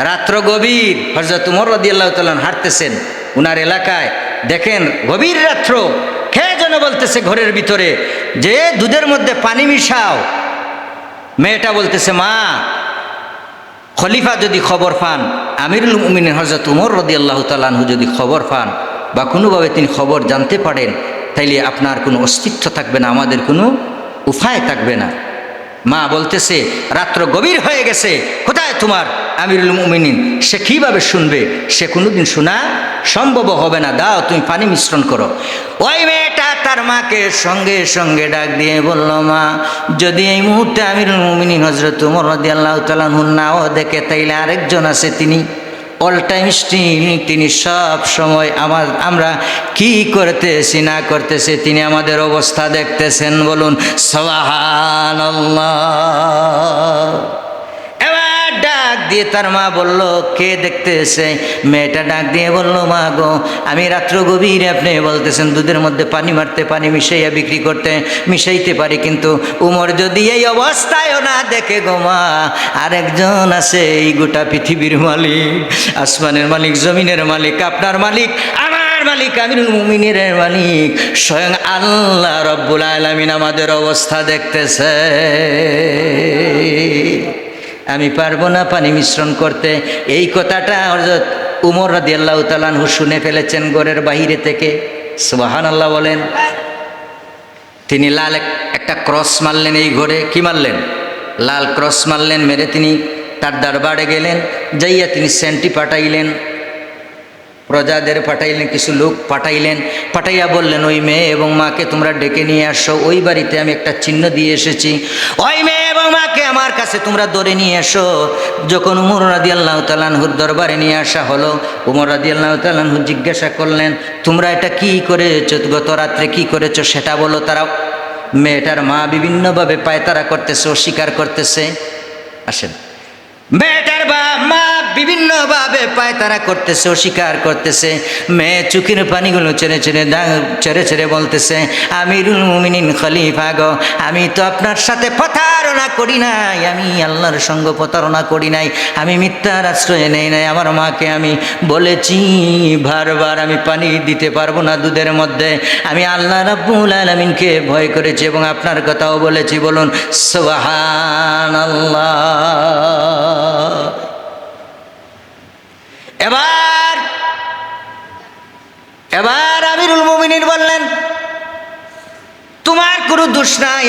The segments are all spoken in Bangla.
রাত্র গভীর, হযরত উমর রাদিয়াল্লাহু তাআলা হাঁটতেছেন উনার এলাকায়, দেখেন গভীর রাত্র, কে যেন বলতেছে ঘরের ভিতরে যে দুধের মধ্যে পানি মিশাও। মেয়েটা বলতেছে, মা, খলিফা যদি খবর পান, আমিরুল মুমিনিন হযরত উমর রাদিয়াল্লাহু তাআলা আনহু যদি খবর পান বা কোনোভাবে তিনি খবর জানতে পারেন, তাইলে আপনার কোনো অস্তিত্ব থাকবে না, আমাদের কোনো উপায় থাকবে না। মা বলতেছে, রাত্র গভীর হয়ে গেছে, কোথায় তোমার আমিরুল মুমিনিন? সে কীভাবে শুনবে? সে কোনোদিন শোনা সম্ভব হবে না। দাও, তুমি পানি মিশ্রণ করো। ওই মেয়েটা তার মাকে সঙ্গে সঙ্গে ডাক দিয়ে বলল, মা, যদি এই মুহূর্তে আমিরুল মুমিনিন হযরত উমর রাদিয়াল্লাহু তাআলা আনহু নাও দেখে, তাইলে আরেকজন আছে, তিনি অল টাইম স্টিল, তিনি সব সময় আমরা কি করতেছি না করতেছি তিনি আমাদের অবস্থা দেখতেছেন। বলুন সুবহানাল্লাহ। এবার ডাক দিয়ে তার মা বলল, কে দেখতেছে? মেয়েটা ডাক দিয়ে বলল, মা গো, আমি রাত্র গভীরে আপনি বলতেছেন দুধের মধ্যে পানি মারতে, পানি মিশাইয়া বিক্রি করতে, মিশাইতে পারি, কিন্তু উমর যদি এই অবস্থায়ও না দেখে গো মা, আরেকজন আছে, এই গোটা পৃথিবীর মালিক, আসমানের মালিক, জমিনের মালিক, আপনার মালিক, আমার মালিক, আমিরুল মুমিনিনের মালিক, স্বয়ং আল্লাহ রব্বুল আলামিন আমাদের অবস্থা দেখতেছে। আমি পারবো না পানি মিশ্রণ করতে। এই কথাটা হযরত উমর রাদিয়াল্লাহু তাআলা আনহু শুনে ফেলেছেন ঘরের বাহিরে থেকে। সুবহানাল্লাহ বলেন। তিনি লাল একটা ক্রস মারলেন এই ঘরে। কি মারলেন? লাল ক্রস মারলেন। মেরে তিনি তার দরবারে গেলেন। যাইয়া তিনি সেন্টি পাঠাইলেন, প্রজাদের পাঠাইলেন, কিছু লোক পাঠাইলেন। পাঠাইয়া বললেন, ওই মেয়ে এবং মাকে তোমরা ডেকে নিয়ে আসো, ওই বাড়িতে আমি একটা চিহ্ন দিয়ে এসেছি, ওই মেয়ে এবং মাকে আমার কাছে তোমরা ধরে নিয়ে এসো। যখন উমর রাদিয়াল্লাহু তাআলা আনহুর দরবারে নিয়ে আসা হলো, উমর রাদিয়াল্লাহু তাআলা আনহু জিজ্ঞাসা করলেন, তোমরা এটা কি করেছো, গত রাত্রে কি করেছো সেটা বলো। তারা, মেয়েটার মা বিভিন্নভাবে পায়তারা করতেছে, অস্বীকার করতেছে। আসেন, মেয়েটার মা বিভিন্নভাবে পায়তারা করতেছে, অস্বীকার করতেছে। মেয়ে চোখের পানিগুলো ছেড়ে ছেড়ে বলতেছে, আমিরুল মুমিনিন খলিফা গো, আমি তো আপনার সাথে প্রতারণা করি নাই, আমি আল্লাহর সঙ্গে প্রতারণা করি নাই, আমি মিথ্যার আশ্রয় নেই নাই। আমার মাকে আমি বলেছি বারবার, আমি পানি দিতে পারবো না দুধের মধ্যে, আমি আল্লাহ রাব্বুল আলামিনকে ভয় করেছি এবং আপনার কথাও বলেছি। বলুন সুবহানাল্লাহ। এবার আমিরুল মুমিনিন বললেন, তোমার কোনো দোষ নাই,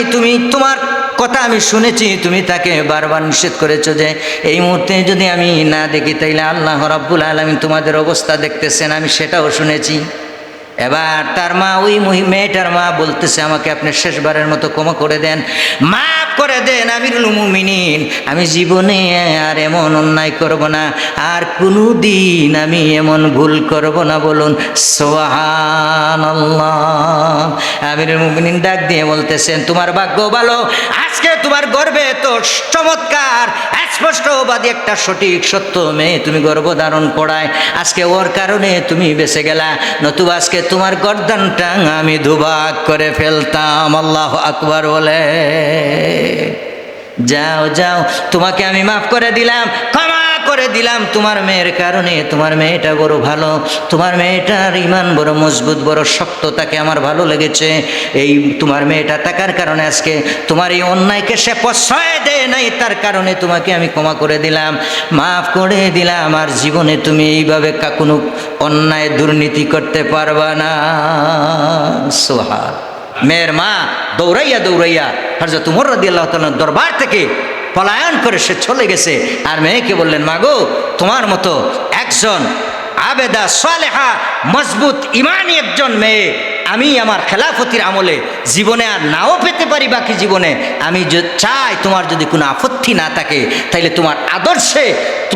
তোমার কথা আমি শুনেছি, তুমি তাকে বারবার নিষেধ করেছো যে এই মুহূর্তে যদি আমি না দেখি তাইলে আল্লাহ রাব্বুল আলামিন তোমাদের অবস্থা দেখতেছেন, আমি সেটাও শুনেছি। এবার তার মা, ওই মেয়েটার মা বলতেছে, আমাকে আপনি শেষবারের মতো ক্ষমা করে দেন, মাফ করে দেন আমিরুল মুমিনিন, আমি জীবনে আর এমন অন্যায় করব না, আর কোনো দিন আমি এমন ভুল করব না। বলুন সুবহানাল্লাহ। আমিরুল মুমিনিন ডাক দিয়ে বলতেছেন, তোমার ভাগ্য ভালো, আজকে তোমার গর্বে তো চমৎকার স্পষ্টবাদী একটা সঠিক সত্য মেয়ে তুমি গর্ভধারণ করায়, আজকে ওর কারণে তুমি বেঁচে গেলা, নতুবা আজকে তোমার গর্দানটা আমি দুভাগ করে ফেলতাম। আল্লাহু আকবার বলে। যাও যাও, তোমাকে আমি মাফ করে দিলাম, ক্ষমা করে দিলাম তোমার মেয়ের কারণে। তোমার মেয়েটা বড় ভালো, তোমার মেয়েটার ঈমান বড় মজবুত, বড় শক্ত, তাকে আমার ভালো লেগেছে। এই তোমার মেয়েটা থাকার কারণে আজকে তোমার এই অন্যায়কে সে প্রশ্রয় দেয় নাই, তার কারণে তোমাকে আমি ক্ষমা করে দিলাম, মাফ করে দিলাম। আর জীবনে তুমি এইভাবে কোনো অন্যায় দুর্নীতি করতে পারবা না। সুবহান। মেয়ের মা দৌড়াইয়া হযরত উমর রাদিয়াল্লাহু তাআলার দরবার থেকে পলায়ন করে সে চলে গেছে। আর মেয়েকে বললেন, মা গো, তোমার মতো একজন আবেদা সালেহা মজবুত ইমানি একজন মেয়ে আমি আমার খেলাফতির আমলে জীবনে আর নাও পেতে পারি, বাকি জীবনে আমি চাই তোমার যদি কোনো আপত্তি না থাকে, তাইলে তোমার আদর্শে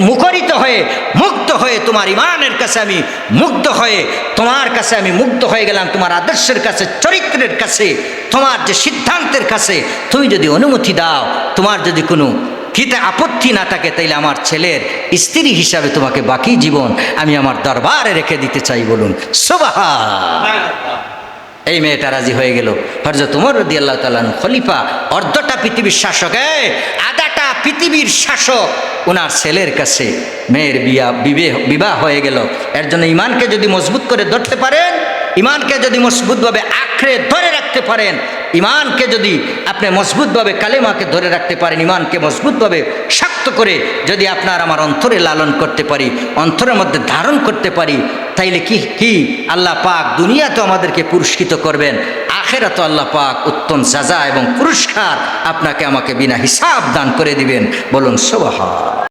মুখরিত হয়ে, মুগ্ধ হয়ে, তোমার ইমানের কাছে আমি মুগ্ধ হয়ে, তোমার কাছে আমি মুগ্ধ হয়ে গেলাম, তোমার আদর্শের কাছে, চরিত্রের কাছে, তোমার যে সিদ্ধান্তের কাছে তুমি যদি অনুমতি দাও, তোমার যদি কোনো কিতে আপত্তি না থাকে, তাইলে আমার ছেলের স্ত্রী হিসাবে তোমাকে বাকি জীবন আমি আমার দরবারে রেখে দিতে চাই। বলুন সুবহানাল্লাহ। এই মেয়েটা রাজি হয়ে গেল। হযরত উমর রাদিয়াল্লাহু তাআলা খলিফা, অর্ধটা পৃথিবীর শাসক, আধাটা পৃথিবীর শাসক, ওনার ছেলের কাছে মেয়ের বিবাহ হয়ে গেল। এর জন্য ইমানকে যদি মজবুত করে ধরতে পারেন, ইমানকে যদি মজবুতভাবে আঁকড়ে ধরে রাখতে পারেন, ইমানকে যদি আপনি মজবুতভাবে কালেমাকে ধরে রাখতে পারেন, ইমানকে মজবুতভাবে শক্ত করে যদি আপনার আমার অন্তরে লালন করতে পারি, অন্তরের মধ্যে ধারণ করতে পারি, তাইলে কি আল্লাহ পাক দুনিয়াতে আমাদেরকে পুরস্কৃত করবেন, আখেরাতে আল্লাহ পাক উত্তম সাজা এবং পুরস্কার আপনাকে আমাকে বিনা হিসাব দান করে দিবেন। বলুন সুবহান।